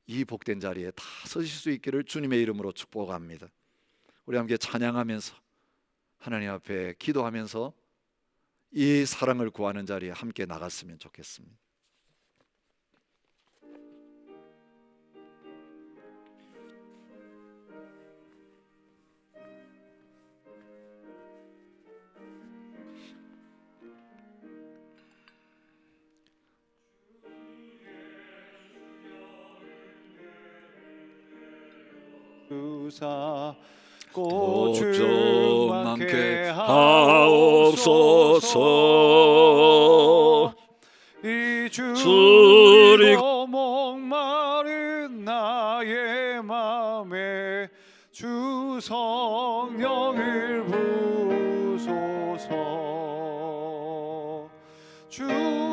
이 복된 자리에 다 서실 수 있기를 주님의 이름으로 축복합니다. 우리 함께 찬양하면서 하나님 앞에 기도하면서 이 사랑을 구하는 자리에 함께 나갔으면 좋겠습니다. 주사 꼭 꽃을 좀 많게 많게 하옵소서. 이 주리고 목마른 나의 맘에 주 성령을 부소서. 주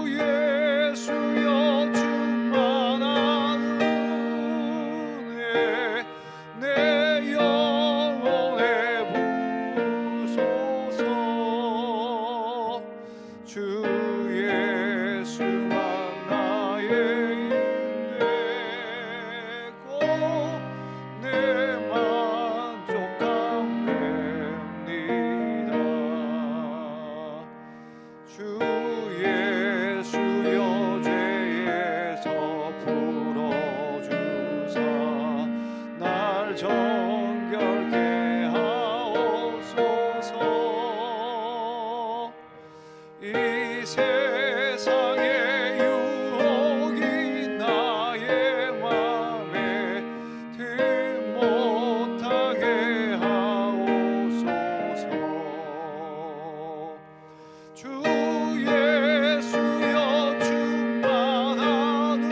예수여 충만한 은혜 내 영혼에 부소서. 주 예수만 나의 힘되고 내 만족감 됩니다. 주 예수여 죄에서 풀어주사 날 정결케 하옵소서. 이 세상의 유혹이 나의 맘에 들 못하게 하옵소서. 주 예수여 충만한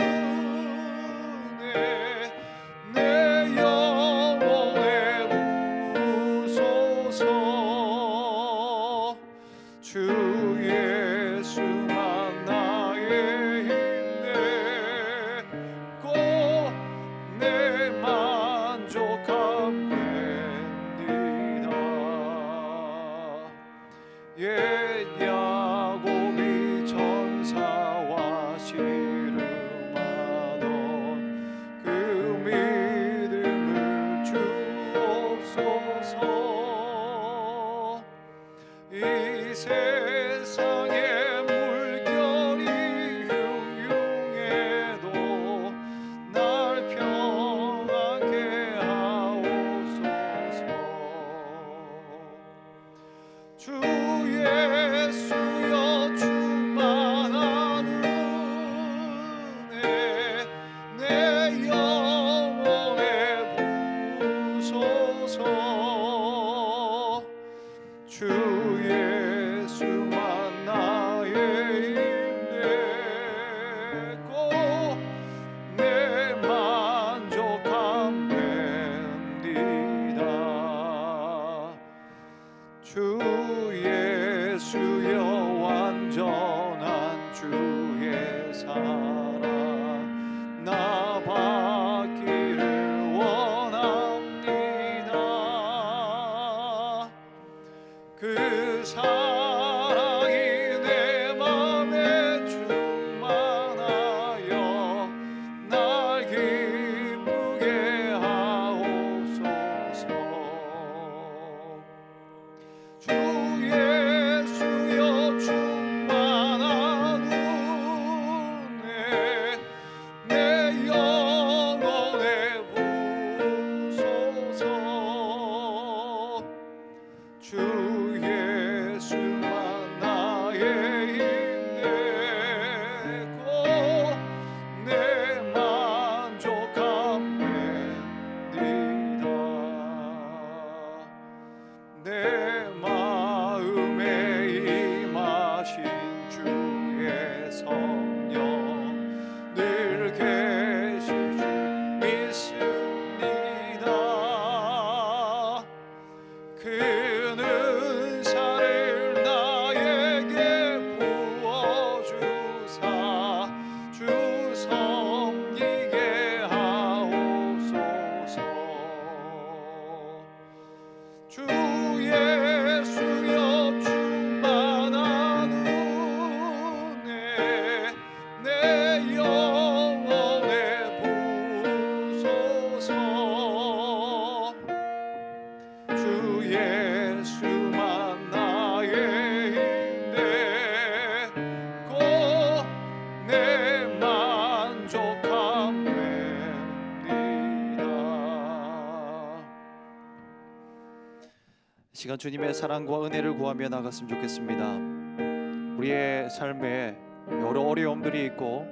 시간 주님의 사랑과 은혜를 구하며 나갔으면 좋겠습니다. 우리의 삶에 여러 어려움들이 있고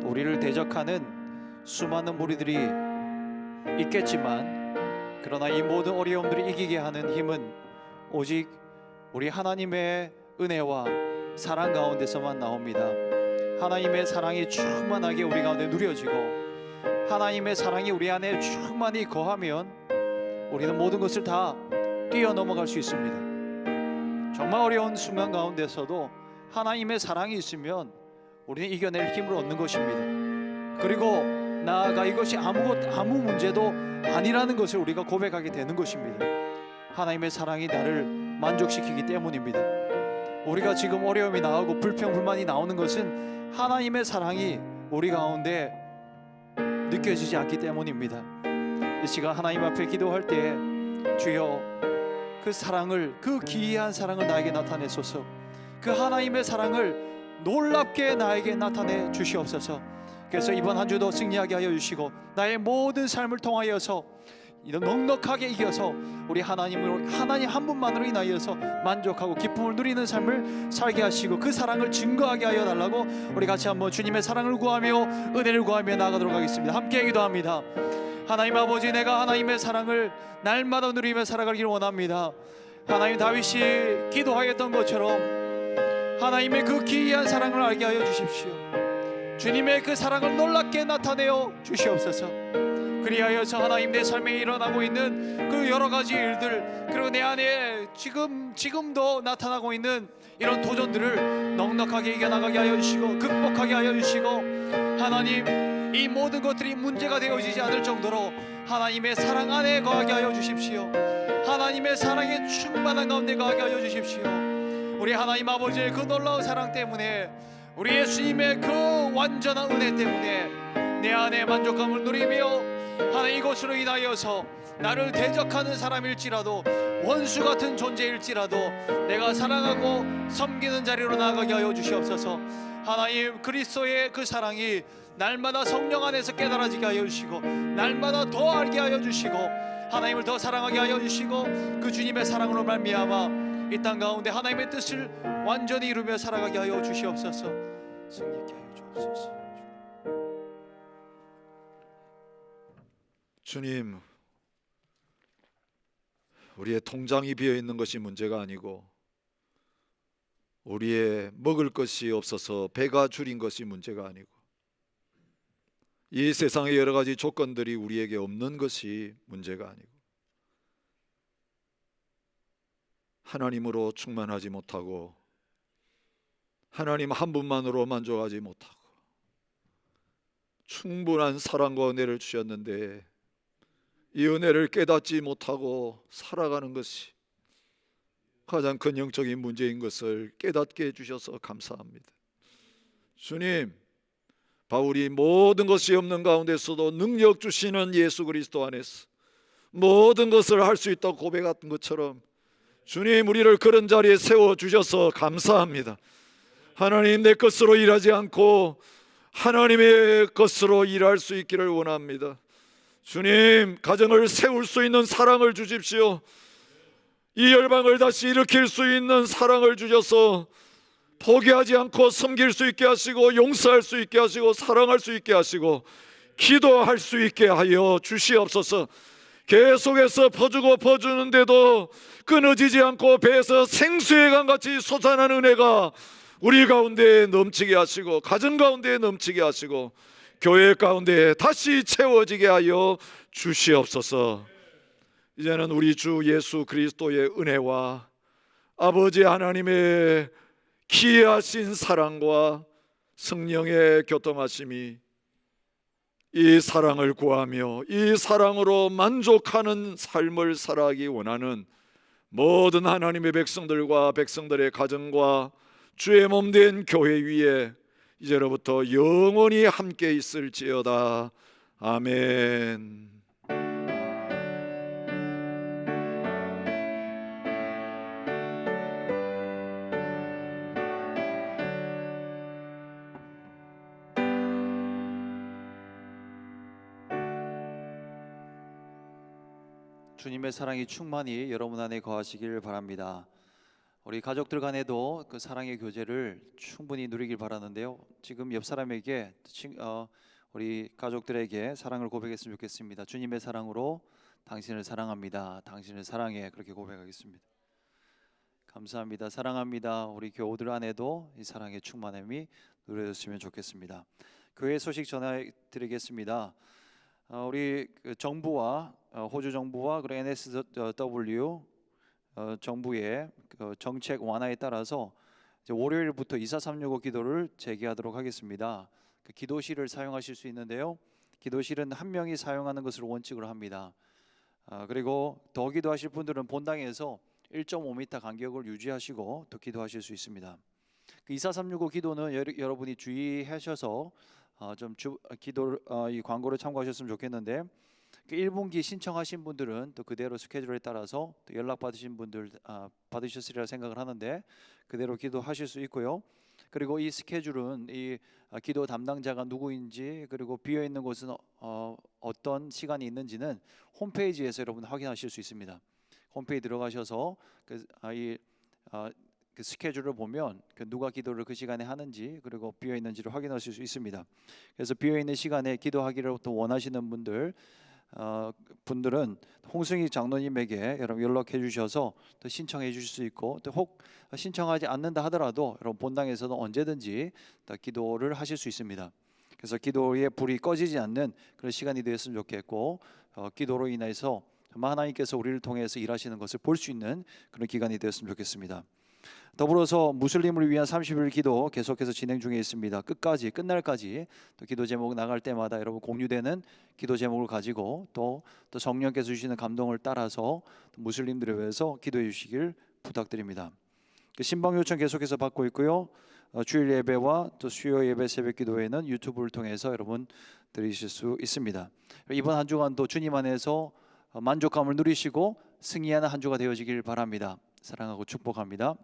또 우리를 대적하는 수많은 무리들이 있겠지만, 그러나 이 모든 어려움들을 이기게 하는 힘은 오직 우리 하나님의 은혜와 사랑 가운데서만 나옵니다. 하나님의 사랑이 충만하게 우리 가운데 누려지고 하나님의 사랑이 우리 안에 충만히 거하면 우리는 모든 것을 다 뛰어넘어갈 수 있습니다. 정말 어려운 순간 가운데서도 하나님의 사랑이 있으면 우리는 이겨낼 힘을 얻는 것입니다. 그리고 나아가 이것이 아무 문제도 아니라는 것을 우리가 고백하게 되는 것입니다. 하나님의 사랑이 나를 만족시키기 때문입니다. 우리가 지금 어려움이 나오고 불평 불만이 나오는 것은 하나님의 사랑이 우리 가운데 느껴지지 않기 때문입니다. 이 시간 하나님 앞에 기도할 때 주여 그 사랑을, 그 기이한 사랑을 나에게 나타내소서. 그 하나님의 사랑을 놀랍게 나에게 나타내 주시옵소서. 그래서 이번 한 주도 승리하게 하여 주시고 나의 모든 삶을 통하여서 이런 넉넉하게 이겨서 우리 하나님 한 분만으로 인하여서 만족하고 기쁨을 누리는 삶을 살게 하시고 그 사랑을 증거하게 하여 달라고 우리 같이 한번 주님의 사랑을 구하며 은혜를 구하며 나아가도록 하겠습니다. 함께 기도합니다. 하나님 아버지, 내가 하나님의 사랑을 날마다 누리며 살아가기를 원합니다. 하나님, 다윗이 기도하였던 것처럼 하나님의 그 기이한 사랑을 알게 하여 주십시오. 주님의 그 사랑을 놀랍게 나타내어 주시옵소서. 그리하여서 하나님, 내 삶에 일어나고 있는 그 여러 가지 일들, 그리고 내 안에 지금도 나타나고 있는 이런 도전들을 넉넉하게 이겨나가게 하여 주시고 극복하게 하여 주시고, 하나님, 이 모든 것들이 문제가 되어지지 않을 정도로 하나님의 사랑 안에 거하게 하여 주십시오. 하나님의 사랑에 충만한 가운데 거하게 하여 주십시오. 우리 하나님 아버지의 그 놀라운 사랑 때문에, 우리 예수님의 그 완전한 은혜 때문에 내 안에 만족감을 누리며 하나님, 이것으로 인하여서 나를 대적하는 사람일지라도 원수 같은 존재일지라도 내가 사랑하고 섬기는 자리로 나아가게 하여 주시옵소서. 하나님, 그리스도의 그 사랑이 날마다 성령 안에서 깨달아지게 하여 주시고 날마다 더 알게 하여 주시고 하나님을 더 사랑하게 하여 주시고 그 주님의 사랑으로 말미암아 이 땅 가운데 하나님의 뜻을 완전히 이루며 살아가게 하여 주시옵소서. 승리케 하여 주옵소서. 주님, 우리의 통장이 비어 있는 것이 문제가 아니고 우리의 먹을 것이 없어서 배가 줄인 것이 문제가 아니고 이 세상의 여러 가지 조건들이 우리에게 없는 것이 문제가 아니고 하나님으로 충만하지 못하고 하나님 한 분만으로 만족하지 못하고 충분한 사랑과 은혜를 주셨는데 이 은혜를 깨닫지 못하고 살아가는 것이 가장 큰 영적인 문제인 것을 깨닫게 해주셔서 감사합니다. 주님, 바울이 모든 것이 없는 가운데서도 능력 주시는 예수 그리스도 안에서 모든 것을 할 수 있다고 고백한 것처럼 주님, 우리를 그런 자리에 세워주셔서 감사합니다. 하나님, 내 것으로 일하지 않고 하나님의 것으로 일할 수 있기를 원합니다. 주님, 가정을 세울 수 있는 사랑을 주십시오. 이 열방을 다시 일으킬 수 있는 사랑을 주셔서 포기하지 않고 섬길 수 있게 하시고 용서할 수 있게 하시고 사랑할 수 있게 하시고 기도할 수 있게 하여 주시옵소서. 계속해서 퍼주고 퍼주는데도 끊어지지 않고 배에서 생수의 강같이 솟아나는 은혜가 우리 가운데 넘치게 하시고 가정 가운데 넘치게 하시고 교회 가운데 다시 채워지게 하여 주시옵소서. 이제는 우리 주 예수 그리스도의 은혜와 아버지 하나님의 기이하신 사랑과 성령의 교통하심이 이 사랑을 구하며 이 사랑으로 만족하는 삶을 살아가기 원하는 모든 하나님의 백성들과 백성들의 가정과 주의 몸된 교회 위에 이제로부터 영원히 함께 있을지어다. 아멘. 주님의 사랑이 충만히 여러분 안에 거하시길 바랍니다. 우리 가족들 간에도 그 사랑의 교제를 충분히 누리길 바라는데요. 지금 옆 사람에게 우리 가족들에게 사랑을 고백했으면 좋겠습니다. 주님의 사랑으로 당신을 사랑합니다. 당신을 사랑해. 그렇게 고백하겠습니다. 감사합니다. 사랑합니다. 우리 교우들 안에도 이 사랑의 충만함이 누려졌으면 좋겠습니다. 교회 소식 전해드리겠습니다. 우리 정부와 호주 정부와 그리고 NSW 정부의 정책 완화에 따라서 이제 월요일부터 24365 기도를 재개하도록 하겠습니다. 그 기도실을 사용하실 수 있는데요. 기도실은 한 명이 사용하는 것을 원칙으로 합니다. 그리고 더 기도하실 분들은 본당에서 1.5m 간격을 유지하시고 또 기도하실 수 있습니다. 그 24365 기도는 여러분이 주의하셔서 기도 이 광고를 참고하셨으면 좋겠는데, 그 1분기 신청하신 분들은 또 그대로 스케줄에 따라서 또 연락 받으신 분들 받으셨으리라 생각을 하는데 그대로 기도하실 수 있고요. 그리고 이 스케줄은 이 기도 담당자가 누구인지 그리고 비어 있는 곳은 어떤 시간이 있는지는 홈페이지에서 여러분 확인하실 수 있습니다. 홈페이지 들어가셔서 그 스케줄을 보면 누가 기도를 그 시간에 하는지 그리고 비어 있는지를 확인하실 수 있습니다. 그래서 비어 있는 시간에 기도하기를 또 원하시는 분들은 홍승희 장로님에게 여러분 연락해 주셔서 또 신청해 주실 수 있고, 또 혹 신청하지 않는다 하더라도 여러분 본당에서는 언제든지 기도를 하실 수 있습니다. 그래서 기도의 불이 꺼지지 않는 그런 시간이 되었으면 좋겠고, 기도로 인해서 하나님께서 우리를 통해서 일하시는 것을 볼 수 있는 그런 기간이 되었으면 좋겠습니다. 더불어서 무슬림을 위한 30일 기도 계속해서 진행 중에 있습니다. 끝날까지 또 기도 제목 나갈 때마다 여러분 공유되는 기도 제목을 가지고 또 성령께서 주시는 감동을 따라서 무슬림들을 위해서 기도해 주시길 부탁드립니다. 신방 요청 계속해서 받고 있고요. 주일 예배와 또 수요 예배 새벽 기도회는 유튜브를 통해서 여러분 들으실 수 있습니다. 이번 한 주간도 주님 안에서 만족감을 누리시고 승리하는 한 주가 되어지길 바랍니다. 사랑하고 축복합니다.